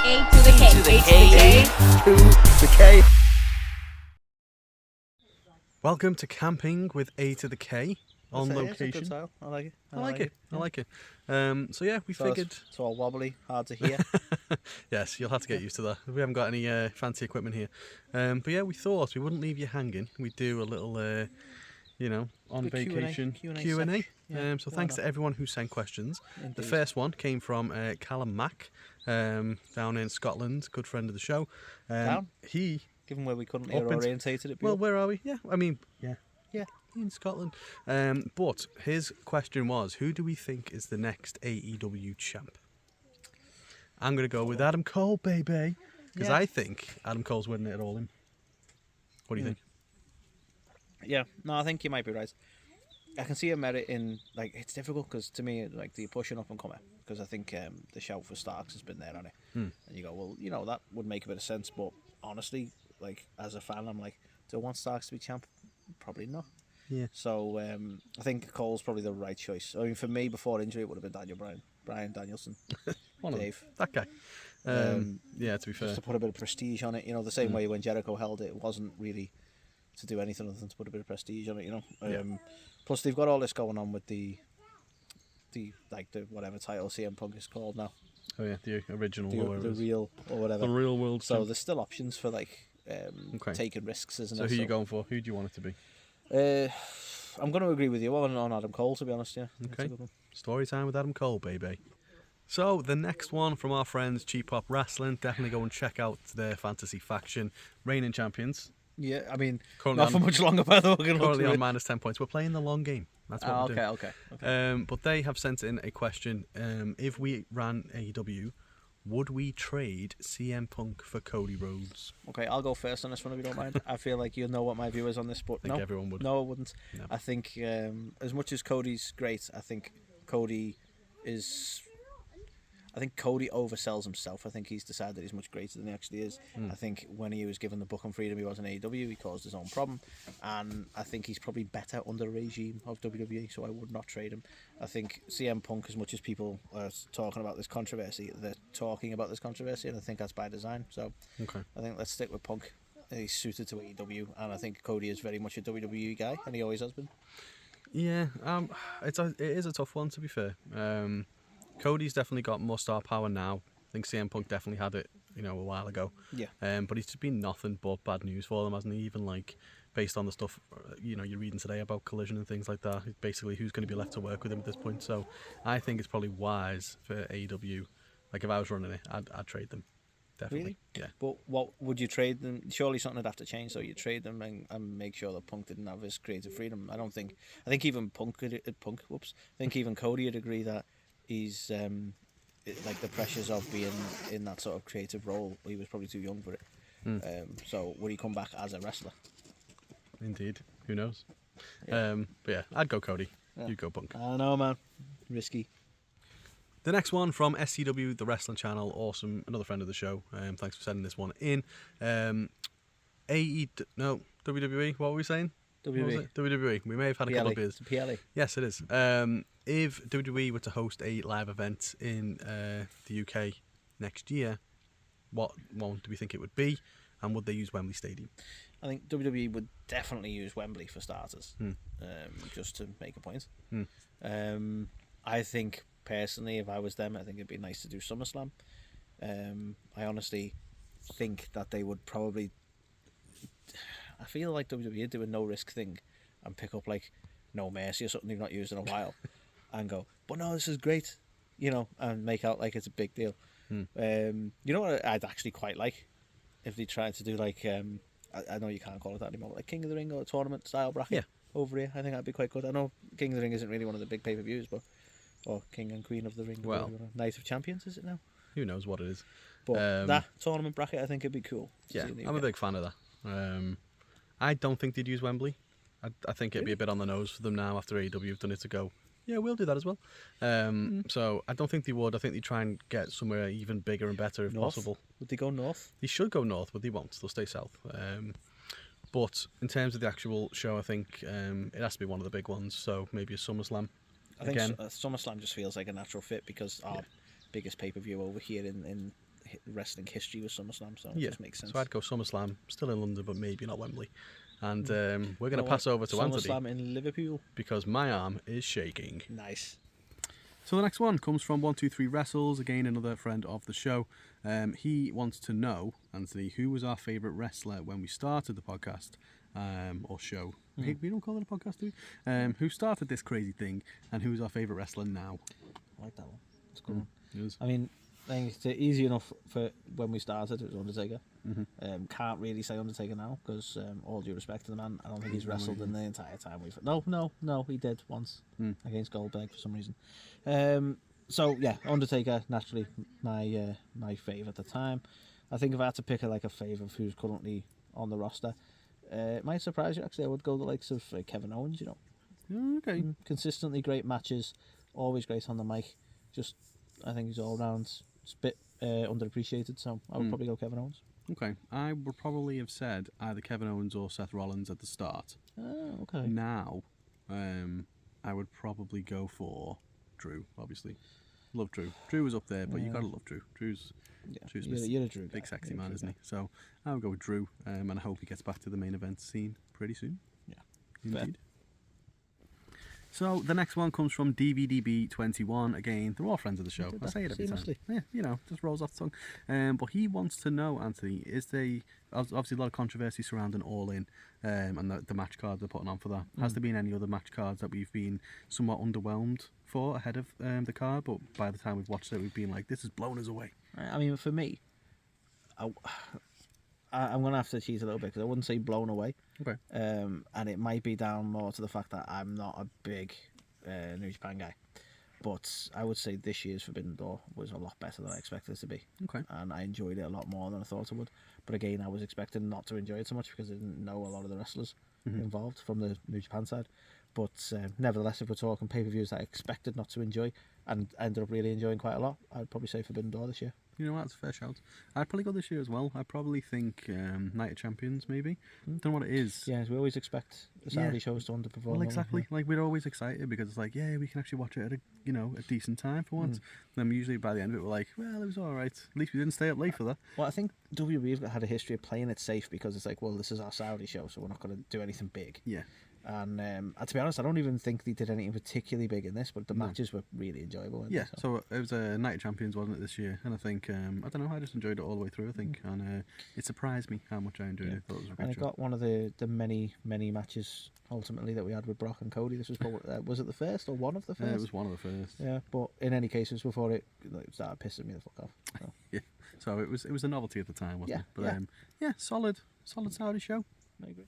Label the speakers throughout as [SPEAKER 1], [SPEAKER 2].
[SPEAKER 1] A to the K.
[SPEAKER 2] To the K.
[SPEAKER 3] To the K. Welcome to Camping with A to the K on location.
[SPEAKER 2] It's a good style. I like it.
[SPEAKER 3] I like it. So yeah, we figured.
[SPEAKER 2] It's all wobbly, hard to hear.
[SPEAKER 3] Yes, you'll have to get used to that. We haven't got any fancy equipment here. But yeah, we thought we wouldn't leave you hanging. We'd do a little, on
[SPEAKER 2] Good
[SPEAKER 3] vacation
[SPEAKER 2] Q&A. Yeah,
[SPEAKER 3] so thanks to everyone who sent questions.
[SPEAKER 2] Indeed.
[SPEAKER 3] The first one came from Callum Mack down in Scotland, good friend of the show.
[SPEAKER 2] Down?
[SPEAKER 3] He.
[SPEAKER 2] Given where we couldn't hear
[SPEAKER 3] Up in-
[SPEAKER 2] orientated it.
[SPEAKER 3] Well, where are we? Yeah, I mean, yeah,
[SPEAKER 2] Yeah.
[SPEAKER 3] in Scotland. But his question was, who do we think is the next AEW champ? I'm going to go with Adam Cole, baby. Because
[SPEAKER 2] Yeah.
[SPEAKER 3] I think Adam Cole's winning it all in. What do you think?
[SPEAKER 2] Yeah, no, I think you might be right. I can see a merit in, like, it's difficult because to me, like, the pushing up and coming. Because I think the shout for Starks has been there on it. And you go, well, that would make a bit of sense. But honestly, like, as a fan, I'm like, do I want Starks to be champ? Probably not.
[SPEAKER 3] Yeah.
[SPEAKER 2] So I think Cole's probably the right choice. I mean, for me, before injury, it would have been Brian Danielson,
[SPEAKER 3] One of them.
[SPEAKER 2] Dave.
[SPEAKER 3] That guy. Yeah, to be fair.
[SPEAKER 2] Just to put a bit of prestige on it, the same way when Jericho held it, it wasn't really to do anything other than to put a bit of prestige on it, Plus, they've got all this going on with the whatever title CM Punk is called now,
[SPEAKER 3] Oh yeah, the original.
[SPEAKER 2] the real or whatever.
[SPEAKER 3] The real world.
[SPEAKER 2] So
[SPEAKER 3] champ.
[SPEAKER 2] there's still options for
[SPEAKER 3] Okay.
[SPEAKER 2] taking risks, isn't
[SPEAKER 3] So
[SPEAKER 2] there?
[SPEAKER 3] who are you going for? Who do you want it to be?
[SPEAKER 2] I'm going to agree with you on Adam Cole, to be honest. Yeah. That's a
[SPEAKER 3] Okay.
[SPEAKER 2] good one.
[SPEAKER 3] Story time with Adam Cole, baby. So the next one from our friends Cheap Pop Wrestling. Definitely go and check out their fantasy faction, reigning champions.
[SPEAKER 2] Yeah, I mean,
[SPEAKER 3] Currently
[SPEAKER 2] not for much longer, by the way.
[SPEAKER 3] Currently on minus 10 points. We're playing the long game. That's what we're doing.
[SPEAKER 2] Okay.
[SPEAKER 3] But they have sent in a question. If we ran AEW, would we trade CM Punk for Cody Rhodes?
[SPEAKER 2] Okay, I'll go first on this one if you don't mind. I feel like you'll know what my view is on this, but
[SPEAKER 3] I think everyone would.
[SPEAKER 2] No, I wouldn't.
[SPEAKER 3] No.
[SPEAKER 2] I think as much as Cody's great, I think Cody is... I think Cody oversells himself. I think he's decided that he's much greater than he actually is. I think when he was given the book and freedom he was in AEW, he caused his own problem. And I think he's probably better under the regime of WWE, so I would not trade him. I think CM Punk, as much as people are talking about this controversy, they're talking about this controversy, and I think that's by design. So
[SPEAKER 3] Okay.
[SPEAKER 2] I think let's stick with Punk. He's suited to AEW, and I think Cody is very much a WWE guy, and he always has been.
[SPEAKER 3] Yeah, it is a tough one, to be fair. Cody's definitely got more star power now. I think CM Punk definitely had it, a while ago.
[SPEAKER 2] Yeah.
[SPEAKER 3] But he's been nothing but bad news for them, hasn't he? Even based on the stuff, you're reading today about Collision and things like that. Basically, who's going to be left to work with him at this point? So I think it's probably wise for AEW. Like if I was running it, I'd trade them. Definitely.
[SPEAKER 2] Really?
[SPEAKER 3] Yeah.
[SPEAKER 2] But what would you trade them? Surely something would have to change. So you trade them and make sure that Punk didn't have his creative freedom. I think even I think even Cody would agree that he's like the pressures of being in that sort of creative role. He was probably too young for it. So would he come back as a wrestler?
[SPEAKER 3] Indeed. Who knows?
[SPEAKER 2] Yeah.
[SPEAKER 3] But yeah, I'd go Cody.
[SPEAKER 2] Yeah.
[SPEAKER 3] You'd go Punk.
[SPEAKER 2] I don't know, man. Risky.
[SPEAKER 3] The next one from SCW, the Wrestling Channel. Awesome. Another friend of the show. Thanks for sending this one in. WWE. What were we saying? What was it? WWE. We may have had a couple of beers.
[SPEAKER 2] PLE.
[SPEAKER 3] Yes, it is. If WWE were to host a live event in the UK next year, what one do we think it would be? And would they use Wembley Stadium?
[SPEAKER 2] I think WWE would definitely use Wembley for starters, just to make a point. I think, personally, if I was them, I think it'd be nice to do SummerSlam. I honestly think that they would probably... I feel like WWE would do a no-risk thing and pick up, like, No Mercy or something they've not used in a while and go, but no, this is great, and make out like it's a big deal. You know what I'd actually quite like? If they tried to do, like, I know you can't call it that anymore, but like King of the Ring or a tournament-style bracket over here. I think that'd be quite good. I know King of the Ring isn't really one of the big pay-per-views, but... Or King and Queen of the Ring.
[SPEAKER 3] Well,
[SPEAKER 2] Night of Champions, is it now?
[SPEAKER 3] Who knows what it is?
[SPEAKER 2] But that tournament bracket, I think it'd be cool.
[SPEAKER 3] Yeah, I'm a big fan of that. I don't think they'd use Wembley. I think it'd be a bit on the nose for them now after AEW have done it to go, yeah, we'll do that as well. So I don't think they would. I think they'd try and get somewhere even bigger and better if possible.
[SPEAKER 2] Would they go north?
[SPEAKER 3] They should go north, but they won't. They'll stay south. But in terms of the actual show, I think it has to be one of the big ones. So maybe a SummerSlam.
[SPEAKER 2] I think SummerSlam just feels like a natural fit because our biggest pay-per-view over here in wrestling history with SummerSlam, so it
[SPEAKER 3] Yeah,
[SPEAKER 2] just makes sense.
[SPEAKER 3] so I'd go SummerSlam, still in London, but maybe not Wembley. And we're going to pass over to Anthony.
[SPEAKER 2] SummerSlam in Liverpool.
[SPEAKER 3] Because my arm is shaking.
[SPEAKER 2] Nice.
[SPEAKER 3] So the next one comes from 123 Wrestles, again another friend of the show. He wants to know, Anthony, who was our favourite wrestler when we started the podcast or show. We don't call it a podcast, do we? Who started this crazy thing, and who's our favourite wrestler now?
[SPEAKER 2] I like that one. It's cool.
[SPEAKER 3] Yes.
[SPEAKER 2] I mean, I think it's easy enough for when we started. It was Undertaker. Can't really say Undertaker now because all due respect to the man, I don't think he's wrestled in the entire time we've. No, he did once against Goldberg for some reason. So yeah, Undertaker naturally my fave at the time. I think if I had to pick a fave of who's currently on the roster, it might surprise you actually. I would go the likes of Kevin Owens. You know,
[SPEAKER 3] Okay.
[SPEAKER 2] Consistently great matches, always great on the mic. Just I think he's all round a bit underappreciated. So I would probably go Kevin Owens.
[SPEAKER 3] Okay, I would probably have said either Kevin Owens or Seth Rollins at the start.
[SPEAKER 2] Oh, okay.
[SPEAKER 3] Now, I would probably go for Drew, obviously. Love Drew. Drew was up there, but you gotta love Drew. Drew's
[SPEAKER 2] you're a Drew guy.
[SPEAKER 3] big sexy man, isn't he? So I would go with Drew, and I hope he gets back to the main event scene pretty soon.
[SPEAKER 2] Yeah.
[SPEAKER 3] Indeed. So the next one comes from DVDB21. Again, they're all friends of the show. I say it every time. Yeah, just rolls off the tongue. But he wants to know, Anthony, is there obviously a lot of controversy surrounding All In and the match cards they're putting on for that. Has there been any other match cards that we've been somewhat underwhelmed for ahead of the card? But by the time we've watched it, we've been like, this has blown us away.
[SPEAKER 2] I mean, for me, I'm going to have to cheat a little bit because I wouldn't say blown away.
[SPEAKER 3] Okay.
[SPEAKER 2] And it might be down more to the fact that I'm not a big New Japan guy. But I would say this year's Forbidden Door was a lot better than I expected it to be.
[SPEAKER 3] Okay.
[SPEAKER 2] And I enjoyed it a lot more than I thought I would. But again, I was expecting not to enjoy it so much because I didn't know a lot of the wrestlers involved from the New Japan side. But nevertheless, if we're talking pay-per-views that I expected not to enjoy and ended up really enjoying quite a lot, I'd probably say Forbidden Door this year.
[SPEAKER 3] You know what, that's a fair shout. I'd probably go this year as well. I probably think Night of Champions, maybe. Don't know what it is.
[SPEAKER 2] Yeah, we always expect the Saudi shows to underperform.
[SPEAKER 3] Well, exactly. Like, we're always excited because it's like, yeah, we can actually watch it at a decent time for once. And then usually by the end of it, we're like, well, it was all right. At least we didn't stay up late for that.
[SPEAKER 2] Well, I think WWE have had a history of playing it safe because it's like, well, this is our Saudi show, so we're not going to do anything big.
[SPEAKER 3] Yeah.
[SPEAKER 2] And to be honest, I don't even think they did anything particularly big in this, but the matches were really enjoyable.
[SPEAKER 3] Yeah, so it was a Night of Champions, wasn't it, this year? And I think, I don't know, I just enjoyed it all the way through, I think. And it surprised me how much I enjoyed it. I thought it was a great
[SPEAKER 2] and it
[SPEAKER 3] show.
[SPEAKER 2] got one of the many matches, ultimately, that we had with Brock and Cody. This was probably, was it the first or one of the first?
[SPEAKER 3] It was one of the first.
[SPEAKER 2] Yeah, but in any case, it was before it started pissing me the fuck off. So.
[SPEAKER 3] Yeah, so it was a novelty at the time, wasn't it? But
[SPEAKER 2] yeah.
[SPEAKER 3] Solid Saudi show.
[SPEAKER 2] I agree.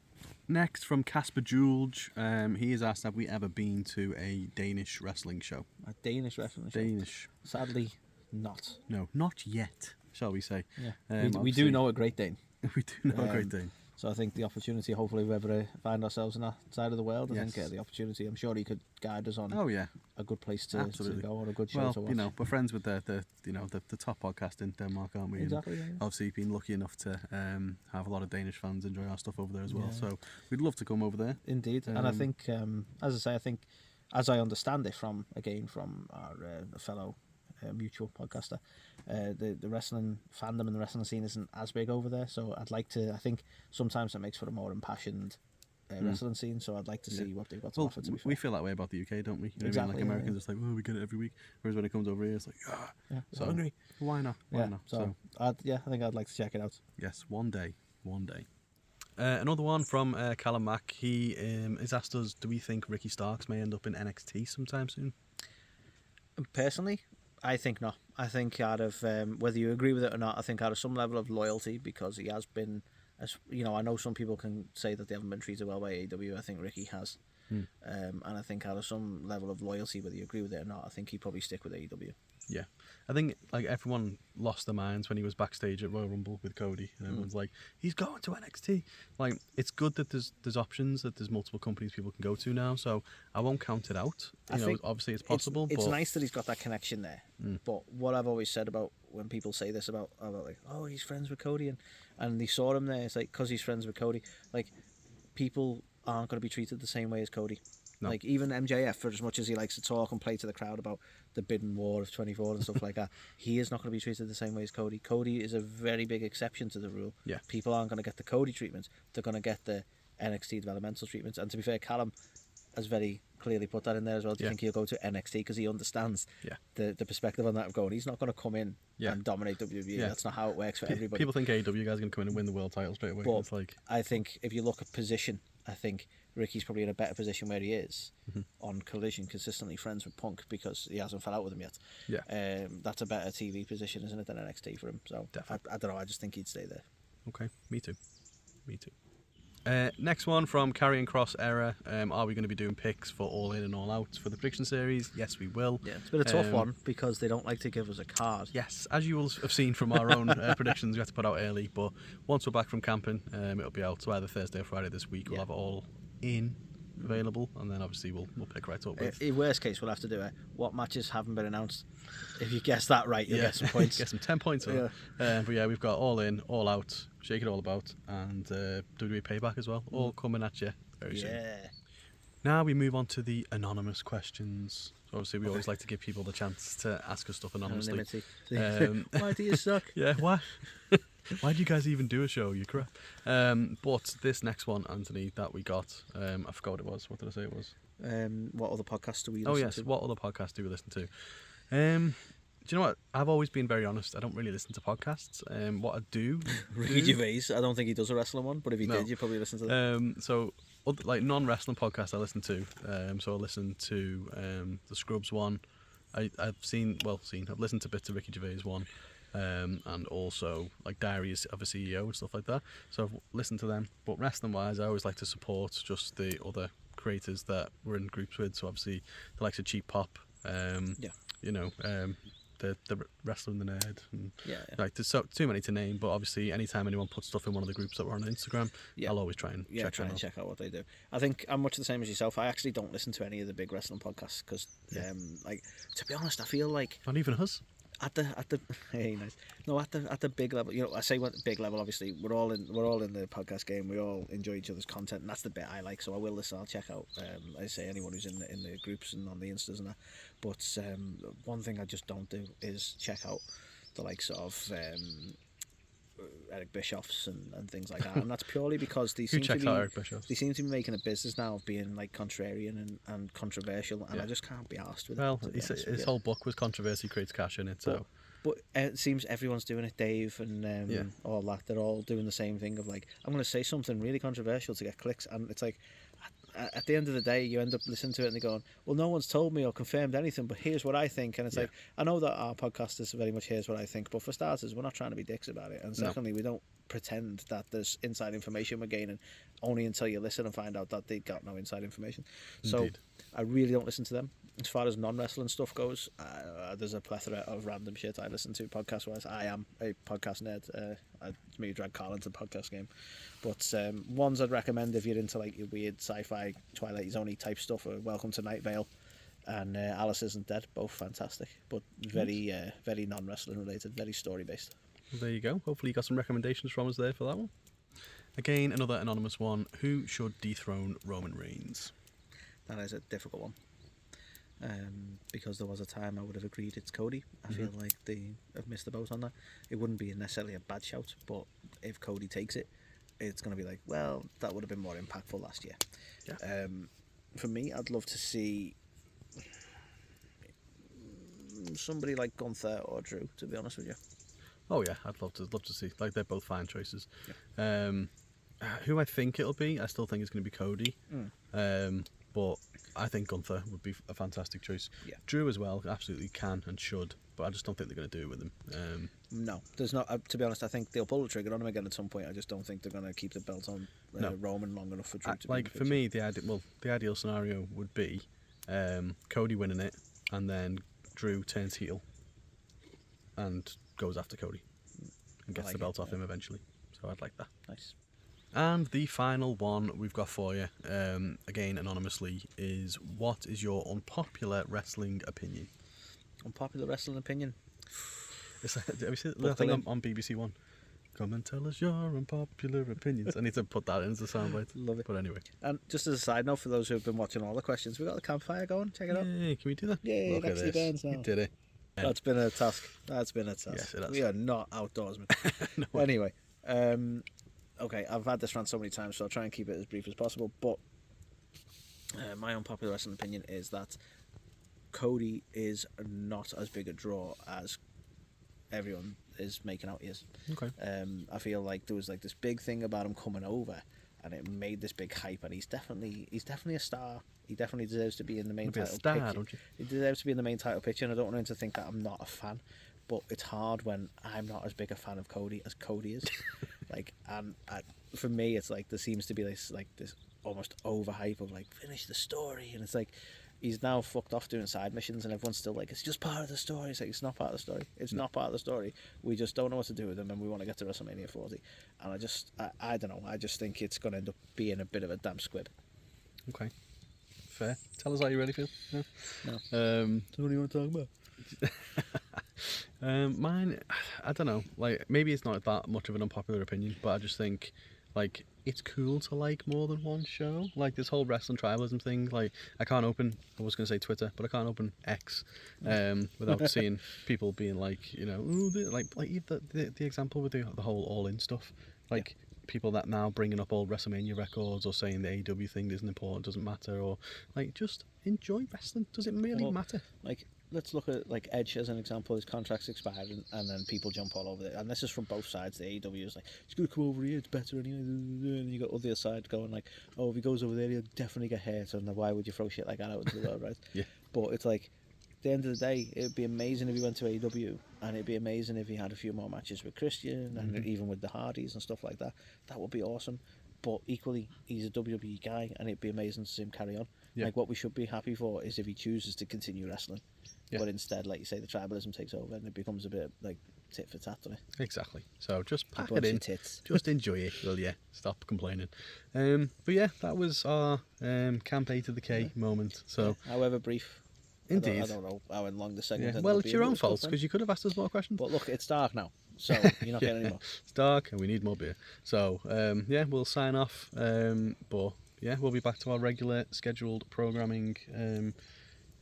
[SPEAKER 3] Next, from Casper Julge, he has asked, have we ever been to a Danish wrestling show?
[SPEAKER 2] A Danish wrestling show?
[SPEAKER 3] Danish.
[SPEAKER 2] Sadly, not.
[SPEAKER 3] No, not yet, shall we say.
[SPEAKER 2] Yeah. We do know a Great Dane.
[SPEAKER 3] We do know a Great Dane.
[SPEAKER 2] So I think the opportunity, hopefully, if we ever find ourselves in that side of the world, I think the opportunity, I'm sure he could guide us on a good place to go or a good show to watch.
[SPEAKER 3] You know, we're friends with the top podcast in Denmark, aren't we?
[SPEAKER 2] Exactly.
[SPEAKER 3] And obviously, been lucky enough to have a lot of Danish fans enjoy our stuff over there as well. So we'd love to come over there.
[SPEAKER 2] Indeed. And I think, as I say, as I understand it from our fellow mutual podcaster, the wrestling fandom and the wrestling scene isn't as big over there, so I think sometimes it makes for a more impassioned wrestling scene, so I'd like to see what they've got to offer, to be fair.
[SPEAKER 3] We feel that way about the UK, don't we? You know
[SPEAKER 2] exactly,
[SPEAKER 3] what I mean? Like Americans, it's like, oh, we get it every week, whereas when it comes over here, it's like,
[SPEAKER 2] so hungry.
[SPEAKER 3] Why not?
[SPEAKER 2] So I think I'd like to check it out.
[SPEAKER 3] Yes, one day. Another one from Callum Mack. He has asked us, do we think Ricky Starks may end up in NXT sometime soon?
[SPEAKER 2] Personally, I think not. I think out of whether you agree with it or not, I think out of some level of loyalty, because he has been, as you know, I know some people can say that they haven't been treated well by AEW. I think Ricky has, and I think out of some level of loyalty, whether you agree with it or not, I think he'd probably stick with AEW.
[SPEAKER 3] Yeah, I think like everyone lost their minds when he was backstage at Royal Rumble with Cody, and everyone's like, he's going to NXT. Like, it's good that there's options, that there's multiple companies people can go to now. So I won't count it out. You know, obviously it's possible.
[SPEAKER 2] It's nice that he's got that connection there. But what I've always said about when people say this about like, oh, he's friends with Cody, and they saw him there, it's like, because he's friends with Cody, like, people aren't going to be treated the same way as Cody.
[SPEAKER 3] No.
[SPEAKER 2] Like, even MJF, for as much as he likes to talk and play to the crowd about the bidding war of 24 and stuff like that, he is not going to be treated the same way as Cody. Cody is a very big exception to the rule.
[SPEAKER 3] Yeah.
[SPEAKER 2] People aren't going to get the Cody treatment. They're going to get the NXT developmental treatment. And to be fair, Callum has very clearly put that in there as well. Do you think he'll go to NXT because he understands the perspective on that of going, he's not going to come in and dominate WWE. That's not how it works for everybody.
[SPEAKER 3] People think AEW guys are going to come in and win the world title straight away.
[SPEAKER 2] But
[SPEAKER 3] it's like,
[SPEAKER 2] I think if you look at position, I think Ricky's probably in a better position where he is on Collision, consistently friends with Punk because he hasn't fell out with him yet.
[SPEAKER 3] Yeah.
[SPEAKER 2] That's a better TV position, isn't it, than NXT for him? So I don't know. I just think he'd stay there.
[SPEAKER 3] Okay, me too. Next one from Karrion Cross Era. Are we going to be doing picks for All In and All Out for the prediction series? Yes, we will.
[SPEAKER 2] Yeah, it's been a tough one because they don't like to give us a card.
[SPEAKER 3] Yes, as you will have seen from our own predictions, we have to put out early. But once we're back from camping, it'll be out. So either Thursday or Friday this week, we'll have it all in available, and then obviously we'll pick right up with.
[SPEAKER 2] In worst case, we'll have to do it. What matches haven't been announced? If you guess that right, you'll get some points.
[SPEAKER 3] Get some 10 points. But we've got All In, All Out, Shake It All About, and WWE Payback as well, all coming at you very soon. Now we move on to the anonymous questions. So obviously we always like to give people the chance to ask us stuff anonymously.
[SPEAKER 2] Why do you suck?
[SPEAKER 3] Yeah, why? Why do you guys even do a show? You crap. But this next one, Anthony, that we got, I forgot what it was. What did I say it was?
[SPEAKER 2] What other podcasts do we listen to?
[SPEAKER 3] Oh yes, what other podcasts do we listen to? Do you know what? I've always been very honest. I don't really listen to podcasts. What I do...
[SPEAKER 2] Ricky Gervais, I don't think he does a wrestling one, but if he did, you'd probably listen to that.
[SPEAKER 3] So, like non-wrestling podcasts I listen to. So I listen to the Scrubs one. I've listened to bits of Ricky Gervais one. And also like Diaries of a CEO and stuff like that. So I've listened to them. But wrestling wise, I always like to support just the other creators that we're in groups with. So obviously the likes of Cheap Pop, the Wrestler and the Nerd, and like there's too many to name. But obviously anytime anyone puts stuff in one of the groups that we're on Instagram, I'll always try and
[SPEAKER 2] check out what they do. I think I'm much the same as yourself. I actually don't listen to any of the big wrestling podcasts because like, to be honest, I feel like
[SPEAKER 3] not even us.
[SPEAKER 2] At the hey, nice. No, at the big level, I say what big level. Obviously, we're all in the podcast game. We all enjoy each other's content, and that's the bit I like. So I will listen. I'll check out. I say anyone who's in the groups and on the instas and that. But one thing I just don't do is check out the likes of Eric Bischoff's and things like that, and that's purely because they seem to be making a business now of being like contrarian and controversial, and I just can't be arsed with it.
[SPEAKER 3] Well, his whole book was controversy creates cash in it, so.
[SPEAKER 2] But it seems everyone's doing it, Dave and all that. They're all doing the same thing of like, I'm going to say something really controversial to get clicks, and it's like, at the end of the day, you end up listening to it and you're going, well, no one's told me or confirmed anything, but here's what I think. And it's like, I know that our podcast is very much here's what I think, but for starters, we're not trying to be dicks about it. And secondly, we don't pretend that there's inside information we're gaining only until you listen and find out that they got no inside information. Indeed. So I really don't listen to them. As far as non-wrestling stuff goes, there's a plethora of random shit I listen to podcast-wise. I am a podcast nerd. It's me who dragged Carl into the podcast game. But ones I'd recommend if you're into like your weird sci-fi, Twilight Zone-y type stuff are Welcome to Night Vale and Alice Isn't Dead. Both fantastic, but very very non-wrestling related, very story-based.
[SPEAKER 3] There you go. Hopefully you got some recommendations from us there for that one. Again, another anonymous one. Who should dethrone Roman Reigns?
[SPEAKER 2] That is a difficult one. Because there was a time I would have agreed it's Cody. I feel like they have missed the boat on that. It wouldn't be necessarily a bad shout, but if Cody takes it, it's going to be like, well, that would have been more impactful last year. Yeah. For me, I'd love to see somebody like Gunther or Drew, to be honest with you.
[SPEAKER 3] Oh yeah, I'd love to see. Like, they're both fine choices. Yeah. Who I think it'll be, I still think it's going to be Cody. But I think Gunther would be a fantastic choice. Yeah. Drew as well, absolutely can and should, but I just don't think they're going to do it with him.
[SPEAKER 2] No, there's not. To be honest, I think they'll pull the trigger on him again at some point. I just don't think they're going to keep the belt on Roman long enough for Drew to
[SPEAKER 3] like, for me, the ideal scenario would be Cody winning it, and then Drew turns heel and goes after Cody and gets the belt off him eventually. So I'd like that.
[SPEAKER 2] Nice.
[SPEAKER 3] And the final one we've got for you, again anonymously, is what is your unpopular wrestling opinion?
[SPEAKER 2] Unpopular wrestling opinion?
[SPEAKER 3] Have you seen the thing on BBC One? Come and tell us your unpopular opinions. I need to put that in as a soundbite.
[SPEAKER 2] Love it.
[SPEAKER 3] But anyway.
[SPEAKER 2] And just as a side note, for those who have been watching all the questions, we got the campfire going. Check it out.
[SPEAKER 3] Yay, can we do that?
[SPEAKER 2] Yay,
[SPEAKER 3] Look
[SPEAKER 2] it
[SPEAKER 3] at
[SPEAKER 2] actually
[SPEAKER 3] this.
[SPEAKER 2] burns now.
[SPEAKER 3] You did it.
[SPEAKER 2] That's been a task. That's been a task.
[SPEAKER 3] Yes, it has.
[SPEAKER 2] We are not outdoorsmen.
[SPEAKER 3] No.
[SPEAKER 2] Anyway, okay, I've had this rant so many times, so I'll try and keep it as brief as possible. But my unpopular wrestling opinion is that Cody is not as big a draw as everyone is making out he is.
[SPEAKER 3] Okay.
[SPEAKER 2] I feel like there was like this big thing about him coming over, and it made this big hype. And he's definitely a star. He definitely deserves to be in the main title picture.
[SPEAKER 3] Don't you?
[SPEAKER 2] He deserves to be in the main title picture, and I don't want him to think that I'm not a fan. But it's hard when I'm not as big a fan of Cody as Cody is. For me, it's like there seems to be this almost overhype of like finish the story, and it's like he's now fucked off doing side missions, and everyone's still like, it's just part of the story. It's like, it's not part of the story. It's not part of the story. We just don't know what to do with him, and we want to get to WrestleMania 40. And I don't know. I just think it's going to end up being a bit of a damn squib.
[SPEAKER 3] Okay. Fair. Tell us how you really feel. No.
[SPEAKER 2] So what do you want to talk about?
[SPEAKER 3] Mine, I don't know. Like, maybe it's not that much of an unpopular opinion, but I just think, like, it's cool to like more than one show. Like this whole wrestling tribalism thing. Like, I was going to say Twitter, but I can't open X without seeing people being like, you know, ooh, like the example with the whole All In stuff. Like, people that now bringing up old WrestleMania records or saying the AEW thing isn't important, doesn't matter, or like just enjoy wrestling. Does it really matter?
[SPEAKER 2] Like, let's look at like Edge as an example. His contract's expired, and then people jump all over it. And this is from both sides. The AEW is like, he's gonna come over here, it's better anyway. And you got other side going like, oh, if he goes over there, he'll definitely get hurt. And why would you throw shit like that out into the world, right?
[SPEAKER 3] Yeah.
[SPEAKER 2] But it's like, at the end of the day, it'd be amazing if he went to AEW, and it'd be amazing if he had a few more matches with Christian and even with the Hardys and stuff like that. That would be awesome. But equally, he's a WWE guy, and it'd be amazing to see him carry on.
[SPEAKER 3] Yeah.
[SPEAKER 2] Like, what we should be happy for is if he chooses to continue wrestling.
[SPEAKER 3] Yeah.
[SPEAKER 2] But instead, like you say, the tribalism takes over, and it becomes a bit like tit for tat, doesn't it?
[SPEAKER 3] Exactly. So just pack
[SPEAKER 2] Bunch
[SPEAKER 3] it in.
[SPEAKER 2] of tits.
[SPEAKER 3] Just enjoy it, will ya? Stop complaining. But yeah, that was our Camp A2theK moment. So
[SPEAKER 2] however brief.
[SPEAKER 3] indeed.
[SPEAKER 2] I don't know how long the segment.
[SPEAKER 3] Yeah. Well, it's your own fault because you could have asked us more questions.
[SPEAKER 2] But look, it's dark now, so you're not getting any more.
[SPEAKER 3] It's dark and we need more beer. So yeah, we'll sign off. But yeah, we'll be back to our regular scheduled programming.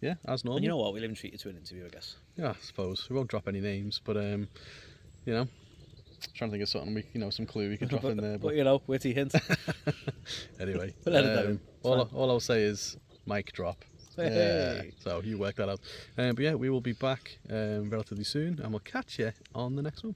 [SPEAKER 3] Yeah, as normal.
[SPEAKER 2] And you know what? We'll even treat you to an interview, I guess.
[SPEAKER 3] Yeah, I suppose we won't drop any names, but you know, trying to think of something some clue we could drop in there.
[SPEAKER 2] But you know, witty hint.
[SPEAKER 3] Anyway,
[SPEAKER 2] We'll
[SPEAKER 3] all I'll say is mic drop.
[SPEAKER 2] Hey.
[SPEAKER 3] So you work that out. But yeah, we will be back relatively soon, and we'll catch you on the next one.